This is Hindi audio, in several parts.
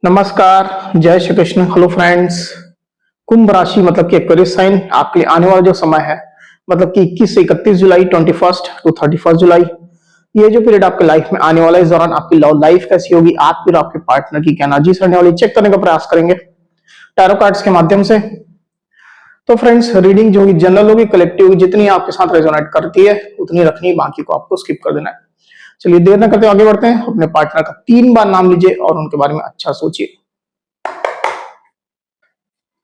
नमस्कार, जय श्री कृष्ण। Hello friends. कुंभ राशि मतलब कि एक्वेरियस साइन आपके लिए आने वाला जो समय है मतलब कि 21 से 31 जुलाई 21 टू 31 जुलाई, ये जो पीरियड आपके लाइफ में आने वाला है, इस दौरान आपकी लव लाइफ कैसी होगी, आप फिर आपके पार्टनर की क्या एनर्जीज रहने वाली, चेक करने का प्रयास करेंगे टैरो कार्ड्स के माध्यम से। तो फ्रेंड्स, रीडिंग जो होगी जनरल होगी, कलेक्टिव होगी, जितनी आपके साथ रेजोनेट करती है उतनी रखनी है, बाकी को आपको स्किप कर देना है। चलिए देर न करते आगे बढ़ते हैं। अपने पार्टनर का 3 बार नाम लीजिए और उनके बारे में अच्छा सोचिए।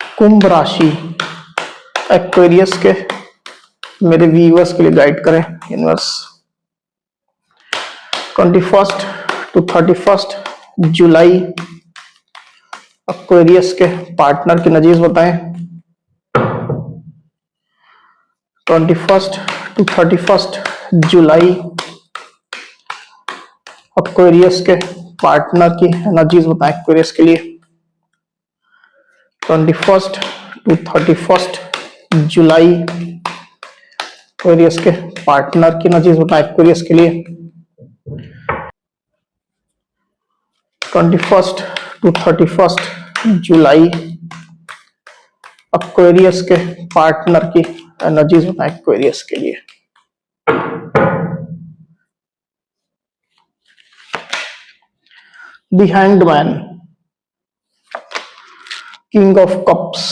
कुंभ राशि एक्वेरियस के मेरे व्यूअर्स के लिए गाइड करें यूनिवर्स। 21 टू 31 जुलाई एक्वेरियस के पार्टनर की नजीज बताएं। 21 टू 31 जुलाई एक्वेरियस के पार्टनर की नजीज बताएं एक्वेरियस के लिए। 21 टू 31 जुलाई एक्वेरियस के पार्टनर की नजीज बताएं एक्वेरियस के लिए। 21 टू 31 जुलाई एक्वेरियस के पार्टनर की एनर्जीज बताएं एक्वेरियस के लिए। The hanged man, king of cups,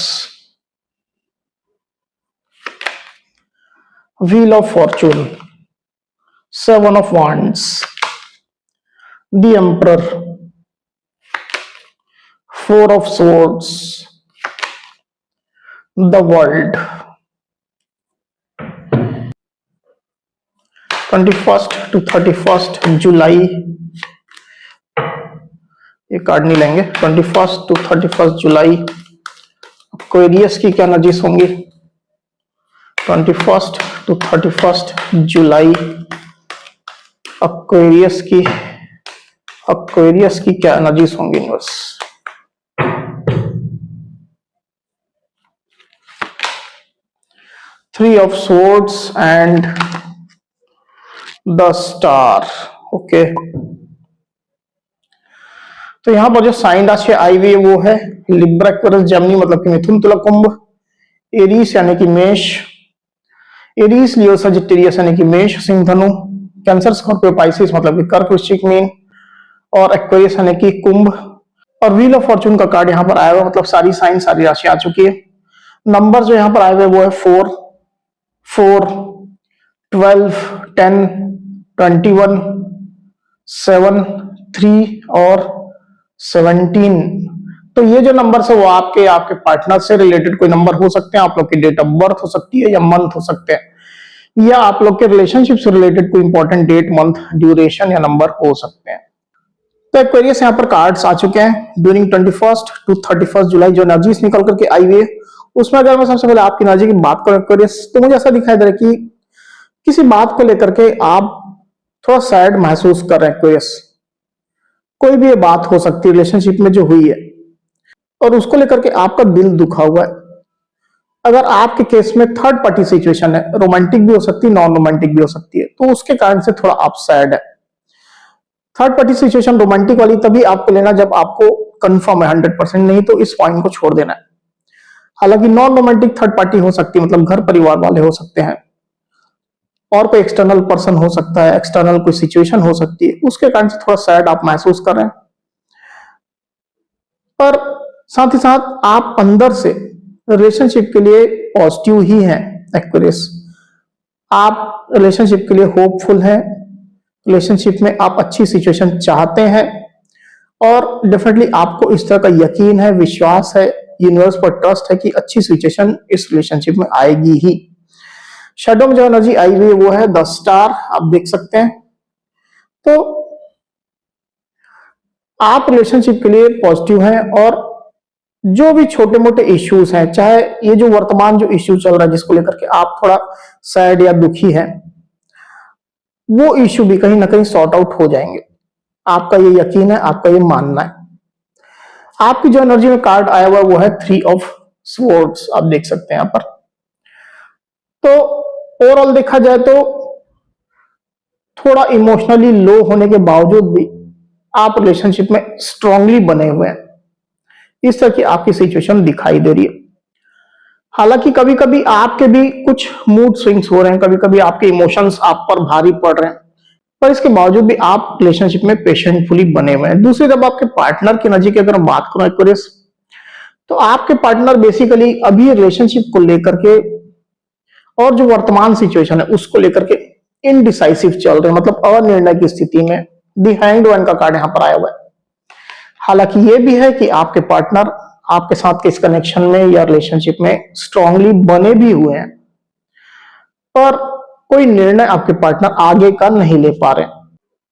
wheel of Fortune, 7 of wands, the emperor, 4 of swords, the world। 21 to 31 जुलाई, ये कार्ड नहीं लेंगे। 21 टू 31 जुलाई एक्वेरियस की क्या एनर्जीज होंगी। 21 टू 31 जुलाई एक्वेरियस की क्या एनर्जीज होंगी universe. Three of swords and the star। Okay, तो यहां पर जो साइन राशि आई हुई है वो है लिब्रा, एक्वेरियस, जेमिनी मतलब कि मिथुन, तुला, कुंभ, एरीज यानी कि मेष, एरीज, लियो, सजिटेरियस यानी कि मेष, सिंह, धनु, कैंसर, स्कॉर्पियो, पाइसिस मतलब कि कर्क, वृश्चिक, मीन, और एक्वेरियस यानी कि कुंभ। और व्हील ऑफ फॉर्चून का कार्ड यहाँ पर आया हुआ मतलब सारी साइन सारी राशि आ चुकी है। नंबर जो यहाँ पर आए हुए वो है 4, 12, 10, 21, 7, 3 और 17। तो ये जो नंबर है वो आपके पार्टनर से रिलेटेड कोई नंबर हो सकते हैं, आप लोग की डेट ऑफ बर्थ हो सकती है या मंथ हो सकते हैं, या आप लोग के रिलेशनशिप से रिलेटेड कोई इंपॉर्टेंट डेट, मंथ, ड्यूरेशन या नंबर हो सकते हैं। तो एक्वेरियस यहाँ पर कार्ड्स आ चुके हैं ड्यूरिंग 21 टू 31 जुलाई जो एनर्जीज निकल करके आई हुई है। उसमें अगर मैं सबसे पहले आपकी एनर्जी की बात करूं एक्वेरियस, तो मुझे ऐसा दिखाई दे रहा है कि किसी बात को लेकर के आप थोड़ा सैड महसूस कर रहे हैं एक्वेरियस। कोई भी ये बात हो सकती है रिलेशनशिप में जो हुई है और उसको लेकर के आपका दिल दुखा हुआ है। अगर आपके केस में थर्ड पार्टी सिचुएशन है, रोमांटिक भी हो सकती है, नॉन रोमांटिक भी हो सकती है, तो उसके कारण से थोड़ा आप सैड है। थर्ड पार्टी सिचुएशन रोमांटिक वाली तभी आपको लेना जब आपको कंफर्म है 100%, नहीं तो इस पॉइंट को छोड़ देना है। हालांकि नॉन रोमांटिक थर्ड पार्टी हो सकती है, मतलब घर परिवार वाले हो सकते हैं, और कोई एक्सटर्नल पर्सन हो सकता है, एक्सटर्नल कोई सिचुएशन हो सकती है, उसके कारण से थोड़ा सैड आप महसूस कर रहे हैं। पर साथ ही साथ आप अंदर से रिलेशनशिप के लिए पॉजिटिव ही हैं एक्वेरियस। आप रिलेशनशिप के लिए होपफुल हैं, रिलेशनशिप में आप अच्छी सिचुएशन चाहते हैं, और डेफिनेटली आपको इस तरह का यकीन है, विश्वास है, यूनिवर्स पर ट्रस्ट है कि अच्छी सिचुएशन इस रिलेशनशिप में आएगी ही। शैडो में जो एनर्जी आई हुई है वो है 10 स्टार, आप देख सकते हैं। तो आप रिलेशनशिप के लिए पॉजिटिव हैं, और जो भी छोटे मोटे इश्यूज हैं, चाहे ये जो वर्तमान जो इश्यू चल रहा है जिसको लेकर के आप थोड़ा सैड या दुखी हैं, वो इश्यू भी कहीं ना कहीं सॉर्ट आउट हो जाएंगे। आपका ये यकीन है, आपका ये मानना है। आपकी जो एनर्जी में कार्ड आया हुआ वो है 3 ऑफ स्वॉर्ड्स, आप देख सकते हैं यहां पर। तो ओवरऑल देखा जाए तो थोड़ा इमोशनली लो होने के बावजूद भी आप रिलेशनशिप में स्ट्रांगली बने हुए हैं। इस तरह की आपकी सिचुएशन दिखाई दे रही है। हालांकि कभी कभी आपके भी कुछ मूड स्विंग्स हो रहे हैं, कभी कभी आपके इमोशंस आप पर भारी पड़ रहे हैं, पर इसके बावजूद भी आप रिलेशनशिप में पेशेंटफुली बने हुए हैं। दूसरी तरफ आपके पार्टनर की एनर्जी की अगर हम बात करें एक्वेरियस, तो आपके पार्टनर बेसिकली अभी रिलेशनशिप को लेकर के और जो वर्तमान सिचुएशन है उसको लेकर के इनडिसाइसिव चल रहे हैं, मतलब अनिर्णय की स्थिति में। द हैंग्ड मैन का कार्ड यहां पर आया हुआ है। हालांकि ये भी है कि आपके पार्टनर आपके साथ के इस कनेक्शन में या रिलेशनशिप में स्ट्रांगली बने भी हुए हैं, पर कोई निर्णय आपके पार्टनर आगे का नहीं ले पा रहे,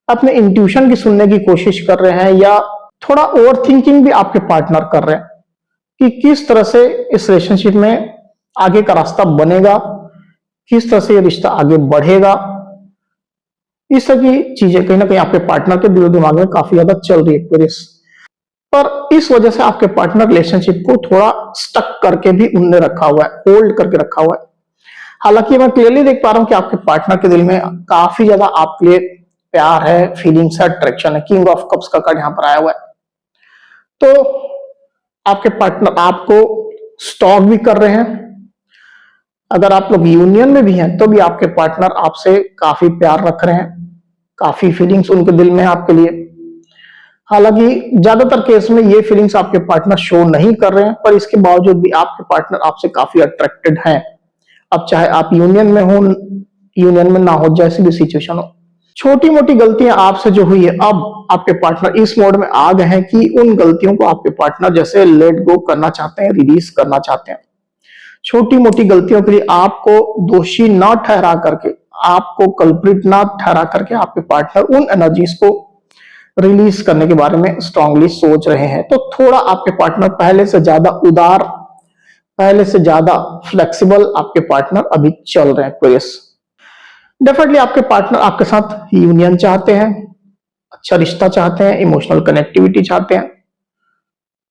अपने इंट्यूशन की सुनने की कोशिश कर रहे हैं, या थोड़ा ओवर थिंकिंग भी आपके पार्टनर कर रहे हैं कि किस तरह से इस रिलेशनशिप में आगे का रास्ता बनेगा, किस तरह से ये रिश्ता आगे बढ़ेगा। इस तरह की चीजें कहीं ना कहीं आपके पार्टनर के दिलो दिमाग में काफी ज्यादा चल रही है एक्वेरियस। पर इस वजह से आपके पार्टनर रिलेशनशिप को थोड़ा स्टक करके भी उनने रखा हुआ है, होल्ड करके रखा हुआ है। हालांकि मैं क्लियरली देख पा रहा हूं कि आपके पार्टनर के दिल में काफी ज्यादा आपके लिए प्यार है, फीलिंग्स है, अट्रैक्शन है। किंग ऑफ कप्स का कार्ड यहां पर आया हुआ है। तो आपके पार्टनर आपको स्टॉक भी कर रहे हैं। अगर आप लोग यूनियन में भी हैं तो भी आपके पार्टनर आपसे काफी प्यार रख रहे हैं, काफी फीलिंग्स उनके दिल में है आपके लिए। हालांकि ज्यादातर केस में ये फीलिंग्स आपके पार्टनर शो नहीं कर रहे हैं, पर इसके बावजूद भी आपके पार्टनर आपसे काफी अट्रैक्टेड हैं। अब चाहे आप यूनियन में हो, यूनियन में ना हो, जैसी भी सिचुएशन हो, छोटी मोटी गलतियां आपसे जो हुई है, अब आपके पार्टनर इस मोड में आ गए हैं कि उन गलतियों को आपके पार्टनर जैसे लेट गो करना चाहते हैं, रिलीज करना चाहते हैं। छोटी मोटी गलतियों के लिए आपको दोषी ना ठहरा करके, आपको कल्प्रिट ना ठहरा करके आपके पार्टनर उन एनर्जीज को रिलीज करने के बारे में स्ट्रांगली सोच रहे हैं। तो थोड़ा आपके पार्टनर पहले से ज्यादा उदार, पहले से ज्यादा फ्लेक्सिबल आपके पार्टनर अभी चल रहे हैं एक्वेरियस। डेफिनेटली आपके पार्टनर आपके साथ यूनियन चाहते हैं, अच्छा रिश्ता चाहते हैं, इमोशनल कनेक्टिविटी चाहते हैं।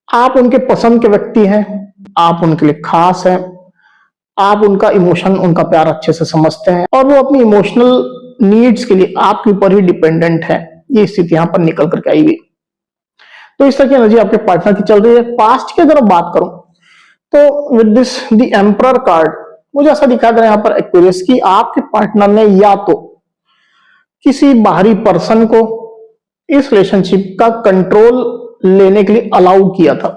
आप उनके पसंद के व्यक्ति हैं, आप उनके लिए खास हैं, आप उनका इमोशन, उनका प्यार अच्छे से समझते हैं, और वो अपनी इमोशनल नीड्स के लिए आपके ऊपर ही डिपेंडेंट है। ये स्थिति यहां पर निकल करके आई हुई। तो इस तरह की एनर्जी आपके पार्टनर की चल रही है। पास्ट की अगर बात करूं तो with this the emperor card मुझे ऐसा दिखाई दे रहा है यहाँ पर एक्वेरियस की आपके पार्टनर ने या तो किसी बाहरी पर्सन को इस रिलेशनशिप का कंट्रोल लेने के लिए अलाउ किया था।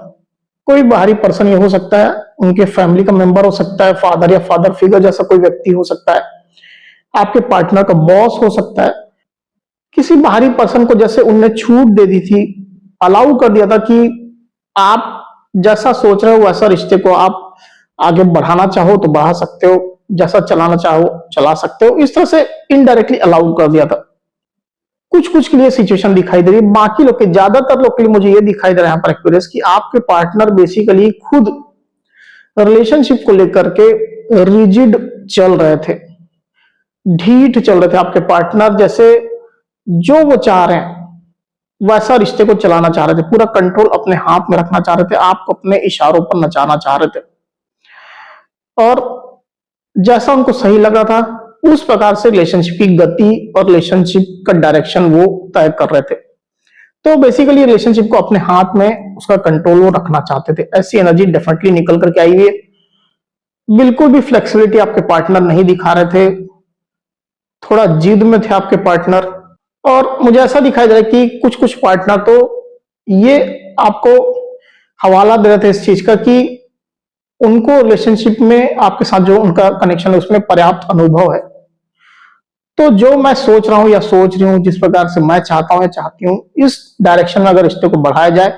कोई बाहरी पर्सन ये हो सकता है, उनके फैमिली का मेंबर हो सकता है, फादर या फादर फिगर जैसा कोई व्यक्ति हो सकता है, आपके पार्टनर का बॉस हो सकता है। किसी बाहरी पर्सन को जैसे उनने छूट दे दी थी, अलाउ कर दिया था कि आप जैसा सोच रहे हो वैसा रिश्ते को आप आगे बढ़ाना चाहो तो बढ़ा सकते हो, जैसा चलाना चाहो चला सकते हो। इस तरह से इनडायरेक्टली अलाउ कर दिया था। कुछ कुछ के लिए सिचुएशन दिखाई दे रही है, बाकी लोग के, ज्यादातर लोग के लिए मुझे ये दिखाई दे रहा है यहाँ पर एक्वेरियस कि आपके पार्टनर बेसिकली खुद रिलेशनशिप को लेकर के रिजिड चल रहे थे, ढीठ चल रहे थे। आपके पार्टनर जैसे जो वो चाह रहे हैं वैसा रिश्ते को चलाना चाह रहे थे, पूरा कंट्रोल अपने हाथ में रखना चाह रहे थे, आपको अपने इशारों पर नचाना चाह रहे थे, और जैसा उनको सही लगा था उस प्रकार से रिलेशनशिप की गति और रिलेशनशिप का डायरेक्शन वो तय कर रहे थे। तो बेसिकली रिलेशनशिप को अपने हाथ में उसका कंट्रोल वो रखना चाहते थे। ऐसी एनर्जी डेफिनेटली निकल करके आई हुई है। बिल्कुल भी फ्लेक्सिबिलिटी आपके पार्टनर नहीं दिखा रहे थे, थोड़ा जिद में थे आपके पार्टनर। और मुझे ऐसा दिखाई दे रहा है कि कुछ कुछ पार्टनर तो ये आपको हवाला दे रहे थे इस चीज का कि उनको रिलेशनशिप में आपके साथ जो उनका कनेक्शन है उसमें पर्याप्त अनुभव है। तो जो मैं सोच रहा हूं या सोच रही हूं, जिस प्रकार से मैं चाहता हूं या चाहती हूं, इस डायरेक्शन में अगर रिश्ते को बढ़ाया जाए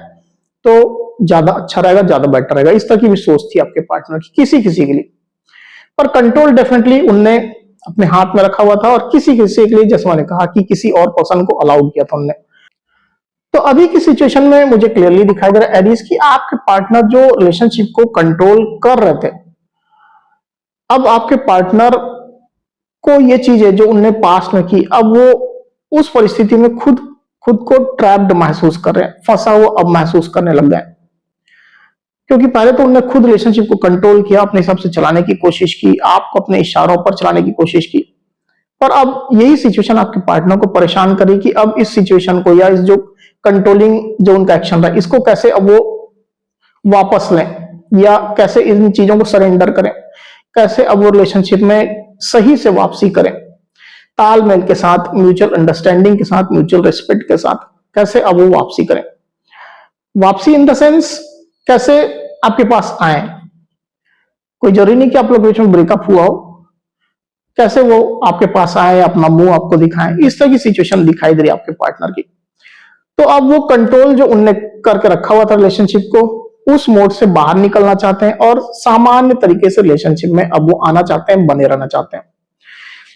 तो ज्यादा अच्छा रहेगा, ज्यादा बेटर रहेगा। इस तरह की भी सोच थी आपके पार्टनर की किसी किसी के लिए। पर कंट्रोल डेफिनेटली उनने अपने हाथ में रखा हुआ था, और किसी किसी के लिए जैसे मैंने कहा कि किसी और पर्सन को अलाउ किया था उनने। तो अभी की सिचुएशन में मुझे क्लियरली दिखाई दे रहा है एरीज की आपके पार्टनर जो रिलेशनशिप को कंट्रोल कर रहे थे, अब आपके पार्टनर को ये चीजें जो उनने पास्ट में की, अब वो उस परिस्थिति में खुद को ट्रैप्ड महसूस कर रहे हैं, फंसा हुआ अब महसूस करने लग गए। क्योंकि पहले तो उन्होंने खुद रिलेशनशिप को कंट्रोल किया, अपने हिसाब से चलाने की कोशिश की, आपको अपने इशारों पर चलाने की कोशिश की, पर अब यही सिचुएशन आपके पार्टनर को परेशान करी कि अब इस सिचुएशन को या इस जो कंट्रोलिंग जो उनका एक्शन रहा इसको कैसे अब वो वापस लें, या कैसे इन चीजों को सरेंडर करें, कैसे अब वो रिलेशनशिप में सही से वापसी करें, तालमेल के साथ, म्यूचुअल अंडरस्टैंडिंग के साथ, म्यूचुअल रिस्पेक्ट के साथ, कैसे अब वो वापसी करें। वापसी इन द सेंस कैसे आपके पास आए, कोई जरूरी नहीं कि आप लोग बीच में ब्रेकअप हुआ हो, कैसे वो आपके पास आए, अपना मुंह आपको दिखाएं, इस तरह की सिचुएशन दिखाई दे रही है आपके पार्टनर की। तो अब वो कंट्रोल जो उनने करके रखा हुआ था रिलेशनशिप को, उस मोड से बाहर निकलना चाहते हैं और सामान्य तरीके से रिलेशनशिप में अब वो आना चाहते हैं, बने रहना चाहते हैं।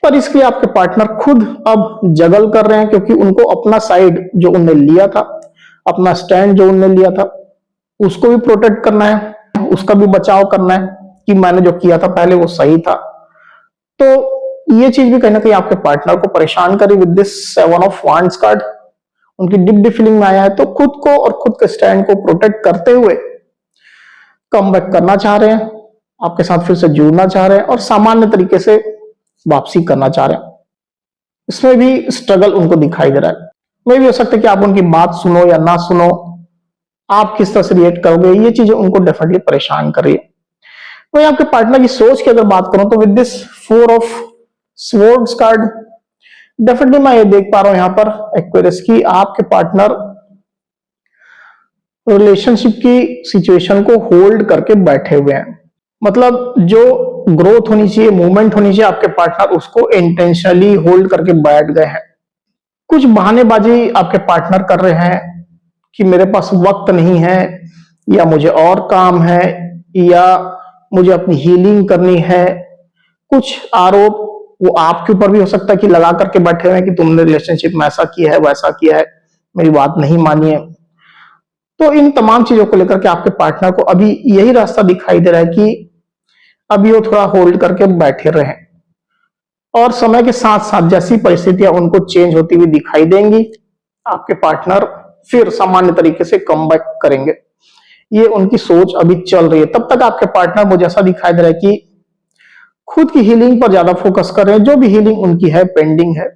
पर इसके लिए आपके पार्टनर खुद अब जगल कर रहे हैं, क्योंकि उनको अपना साइड जो उनने लिया था, अपना स्टैंड जो उनने लिया था, उसको भी प्रोटेक्ट करना है, उसका भी बचाव करना है कि मैंने जो किया था पहले वो सही था। तो ये चीज भी कहीं ना कहीं आपके पार्टनर को परेशान करी with this 7 of wands card. उनकी डिप डिप फीलिंग में आया है, तो खुद को और खुद के स्टैंड को प्रोटेक्ट करते हुए कम बैक करना चाह रहे हैं, आपके साथ फिर से जुड़ना चाह रहे हैं और सामान्य तरीके से वापसी करना चाह रहे हैं। इसमें भी स्ट्रगल उनको दिखाई दे रहा है। मे भी हो सकता है कि आप उनकी बात सुनो या ना सुनो, आप किस तरह से रिएक्ट करोगे, ये चीजें उनको डेफिनेटली परेशान कर रही है। वही आपके पार्टनर की सोच की अगर बात करूं तो with this 4 of swords card, definitely मैं ये देख पा रहा हूं यहां पर एक्वेरियस की आपके पार्टनर रिलेशनशिप की सिचुएशन को होल्ड करके बैठे हुए हैं। मतलब जो ग्रोथ होनी चाहिए, मूवमेंट होनी चाहिए आपके पार्टनर उसको इंटेंशनली होल्ड करके बैठ गए हैं। कुछ बहानेबाजी आपके पार्टनर कर रहे हैं कि मेरे पास वक्त नहीं है, या मुझे और काम है, या मुझे अपनी हीलिंग करनी है। कुछ आरोप वो आपके ऊपर भी हो सकता है कि लगा करके बैठे हुए हैं कि तुमने रिलेशनशिप में ऐसा किया है, वैसा किया है, मेरी बात नहीं मानी है। तो इन तमाम चीजों को लेकर के आपके पार्टनर को अभी यही रास्ता दिखाई दे रहा है कि अभी वो थोड़ा होल्ड करके बैठे रहे, और समय के साथ साथ जैसी परिस्थितियां उनको चेंज होती हुई दिखाई देंगी, आपके पार्टनर फिर सामान्य तरीके से कम बैक करेंगे। ये उनकी सोच अभी चल रही है। तब तक आपके पार्टनर मुझे ऐसा दिखाई दे रहा है कि खुद की हीलिंग पर ज्यादा फोकस कर रहे हैं। जो भी हीलिंग उनकी है, पेंडिंग है,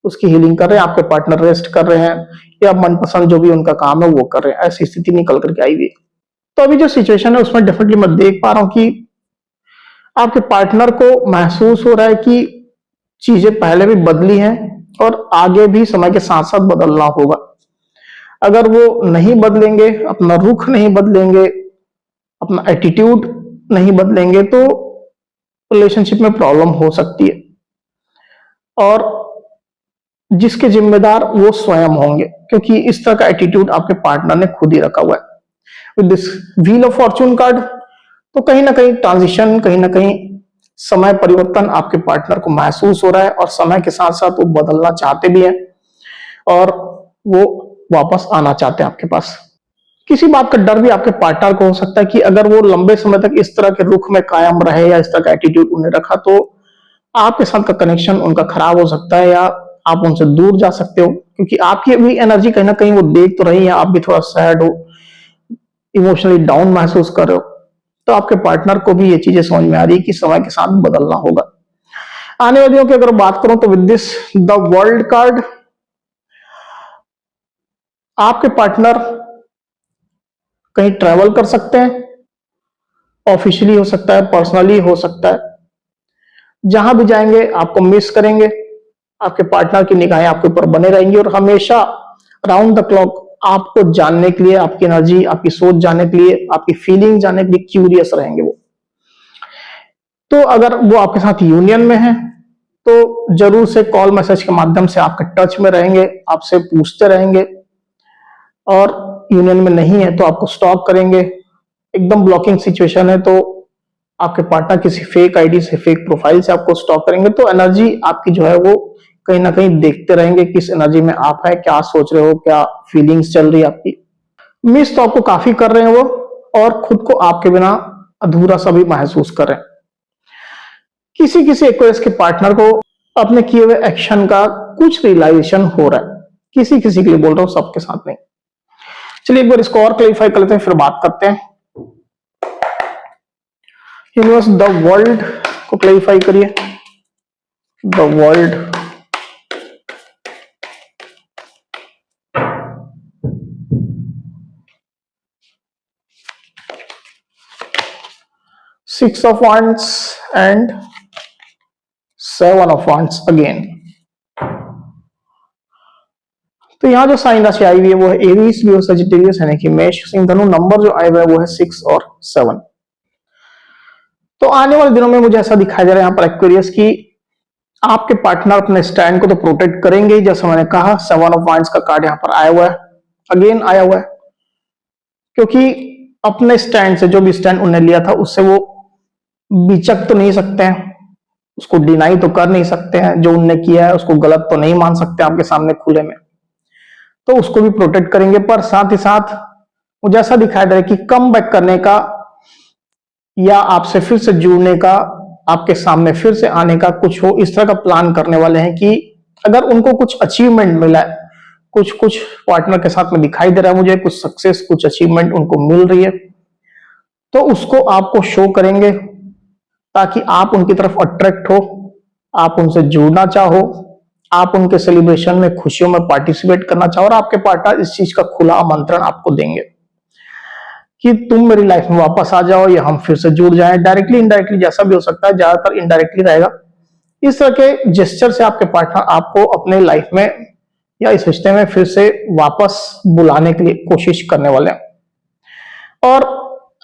उसकी हीलिंग कर रहे हैं। आपके पार्टनर रेस्ट कर रहे हैं, या मनपसंद जो भी उनका काम है वो कर रहे हैं। ऐसी स्थिति निकल करके आई हुई। तो अभी जो सिचुएशन है उसमें डेफिनेटली मैं देख पा रहा हूं कि आपके पार्टनर को महसूस हो रहा है कि चीजें पहले भी बदली हैं और आगे भी समय के साथ साथ बदलना होगा। अगर वो नहीं बदलेंगे, अपना रुख नहीं बदलेंगे, अपना एटीट्यूड नहीं बदलेंगे, तो रिलेशनशिप में प्रॉब्लम हो सकती है, और जिसके जिम्मेदार वो स्वयं होंगे, क्योंकि इस तरह का एटीट्यूड आपके पार्टनर ने खुद ही रखा हुआ है with this wheel of Fortune card. तो कहीं ना कहीं ट्रांजिशन, कहीं ना कहीं समय परिवर्तन आपके पार्टनर को महसूस हो रहा है, और समय के साथ साथ वो बदलना चाहते भी हैं और वो वापस आना चाहते हैं आपके पास। किसी बात का डर भी आपके पार्टनर को हो सकता है कि अगर वो लंबे समय तक इस तरह के रुख में कायम रहे या इस तरह का एटीट्यूड उन्हें रखा, तो आपके साथ का कनेक्शन उनका खराब हो सकता है, या आप उनसे दूर जा सकते हो, क्योंकि आपकी भी एनर्जी कहीं ना कहीं वो देख तो रही है, आप भी थोड़ा सैड हो, इमोशनली डाउन महसूस कर रहे हो। तो आपके पार्टनर को भी ये चीजें समझ में आ रही है कि समय के साथ बदलना होगा। आने वालियों की अगर बात करूं तो with this the world card, आपके पार्टनर कहीं ट्रैवल कर सकते हैं, ऑफिशियली हो सकता है, पर्सनली हो सकता है। जहां भी जाएंगे आपको मिस करेंगे, आपके पार्टनर की निगाहें आपके ऊपर बने रहेंगी, और हमेशा राउंड द क्लॉक आपको जानने के लिए, आपकी एनर्जी, आपकी सोच जानने के लिए, आपकी फीलिंग जानने के लिए क्यूरियस रहेंगे वो। तो अगर वो आपके साथ यूनियन में है तो जरूर से कॉल मैसेज के माध्यम से आपके टच में रहेंगे, आपसे पूछते रहेंगे, और यूनियन में नहीं है तो आपको स्टॉक करेंगे। एकदम ब्लॉकिंग सिचुएशन है तो आपके पार्टनर किसी फेक आईडी से, फेक प्रोफाइल से आपको स्टॉक करेंगे। तो एनर्जी आपकी जो है वो कहीं ना कहीं देखते रहेंगे किस एनर्जी में आप है, क्या सोच रहे हो, क्या फीलिंग्स चल रही है आपकी। मिस तो आपको काफी कर रहे हैं वो, और खुद को आपके बिना अधूरा सा भी महसूस कर रहे हैं। किसी किसी एक्वेरियस के पार्टनर को अपने किए हुए एक्शन का कुछ रियलाइजेशन हो रहा है, किसी किसी के लिए बोल रहा हूं, सबके साथ नहीं। चलिए एक बार इसको और क्लैरिफाई कर लेते हैं, फिर बात करते हैं। यूनिवर्स द वर्ल्ड को क्लैरिफाई करिए। The world, 6 of wands and 7 of wands again. तो यहां जो साइन राशि आई हुई है वो है एरीज, लियो, सजिटेरियस, यानी कि मेष, सिंह, धनु। नंबर जो आए हुए है वो है 6 और 7। तो आने वाले दिनों में मुझे ऐसा दिखाई दे रहा है यहाँ पर एक्वेरियस की आपके पार्टनर अपने स्टैंड को तो प्रोटेक्ट करेंगे, जैसे मैंने कहा 7 ऑफ वाइंस का कार्ड यहाँ पर आया हुआ है, अगेन आया हुआ है, क्योंकि अपने स्टैंड से, जो भी स्टैंड उन्होंने लिया था उससे वो बिचक तो नहीं सकते हैं, उसको डिनाई तो कर नहीं सकते हैं, जो उनने किया है उसको गलत तो नहीं मान सकते आपके सामने खुले में, तो उसको भी प्रोटेक्ट करेंगे। पर साथ ही साथ मुझे ऐसा दिखाई दे रहा है कि कम बैक करने का या आपसे फिर से जुड़ने का, आपके सामने फिर से आने का कुछ हो, इस तरह का प्लान करने वाले हैं कि अगर उनको कुछ अचीवमेंट मिला है, कुछ पार्टनर के साथ में दिखाई दे रहा है मुझे, कुछ सक्सेस, कुछ अचीवमेंट उनको मिल रही है, तो उसको आपको शो करेंगे ताकि आप उनकी तरफ अट्रैक्ट हो, आप उनसे जुड़ना चाहो, आप उनके सेलिब्रेशन में, खुशियों में पार्टिसिपेट करना चाहो, और आपके पार्टनर इस चीज का खुला आमंत्रण आपको देंगे कि तुम मेरी लाइफ में वापस आ जाओ या हम फिर से जुड़ जाएं। डायरेक्टली इनडायरेक्टली जैसा भी हो सकता है, ज्यादातर इनडायरेक्टली रहेगा। इस तरह के जेस्चर से आपके पार्टनर आपको अपने लाइफ में या इस रिश्ते में फिर से वापस बुलाने के लिए कोशिश करने वाले हैं। और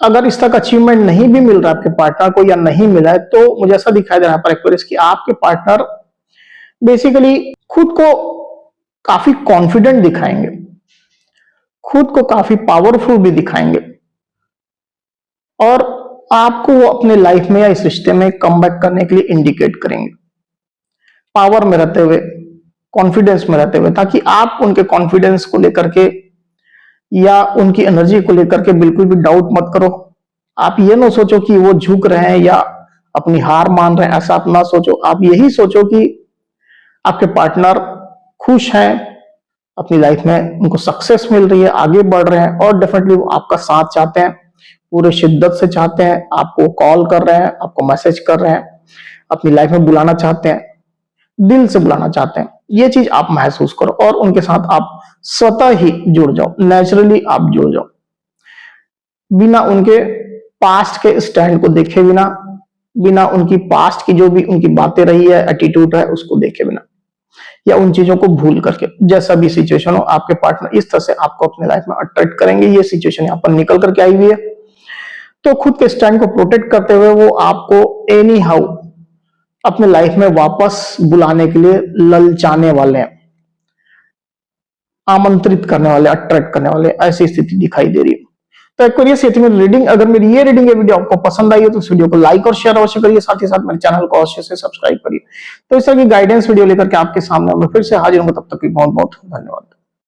अगर इस तरह का अचीवमेंट नहीं भी मिल रहा है आपके पार्टनर को या नहीं मिला है, तो मुझे ऐसा दिखाई दे रहा है पर एक्वेरियस कि आपके पार्टनर बेसिकली खुद को काफी कॉन्फिडेंट दिखाएंगे, खुद को काफी पावरफुल भी दिखाएंगे, और आपको वो अपने लाइफ में या इस रिश्ते में कमबैक करने के लिए इंडिकेट करेंगे, पावर में रहते हुए, कॉन्फिडेंस में रहते हुए, ताकि आप उनके कॉन्फिडेंस को लेकर के या उनकी एनर्जी को लेकर के बिल्कुल भी डाउट मत करो। आप ये ना सोचो कि वो झुक रहे हैं या अपनी हार मान रहे हैं, ऐसा आप ना सोचो। आप यही सोचो कि आपके पार्टनर खुश हैं, अपनी लाइफ में उनको सक्सेस मिल रही है, आगे बढ़ रहे हैं, और डेफिनेटली वो आपका साथ चाहते हैं, पूरे शिद्दत से चाहते हैं, आपको कॉल कर रहे हैं, आपको मैसेज कर रहे हैं, अपनी लाइफ में बुलाना चाहते हैं, दिल से बुलाना चाहते हैं। ये चीज आप महसूस करो और उनके साथ आप स्वतः ही जुड़ जाओ, नेचुरली आप जुड़ जाओ, बिना उनके पास्ट के स्टैंड को देखे बिना, बिना उनकी पास्ट की जो भी उनकी बातें रही है, एटीट्यूड है, उसको देखे बिना, या उन चीजों को भूल करके। जैसा भी सिचुएशन हो, आपके पार्टनर इस तरह से आपको अपने लाइफ में अट्रैक्ट करेंगे। ये सिचुएशन यहाँ पर निकल करके आई हुई है, तो खुद के स्टैंड को प्रोटेक्ट करते हुए वो आपको एनी हाउ अपने लाइफ में वापस बुलाने के लिए ललचाने वाले हैं, आमंत्रित करने वाले, अट्रैक्ट करने वाले, ऐसी स्थिति दिखाई दे रही है। तो एक्वेरियस, ये थी मेरी रीडिंग। अगर मेरी ये रीडिंग, ये वीडियो आपको पसंद आई है तो इस वीडियो को लाइक और शेयर अवश्य करिए, साथ ही साथ मेरे चैनल को अवश्य से सब्सक्राइब करिए। तो इस तरह की गाइडेंस वीडियो लेकर के आपके सामने मैं फिर से हाजिर हूँ, तब तक के बहुत बहुत धन्यवाद।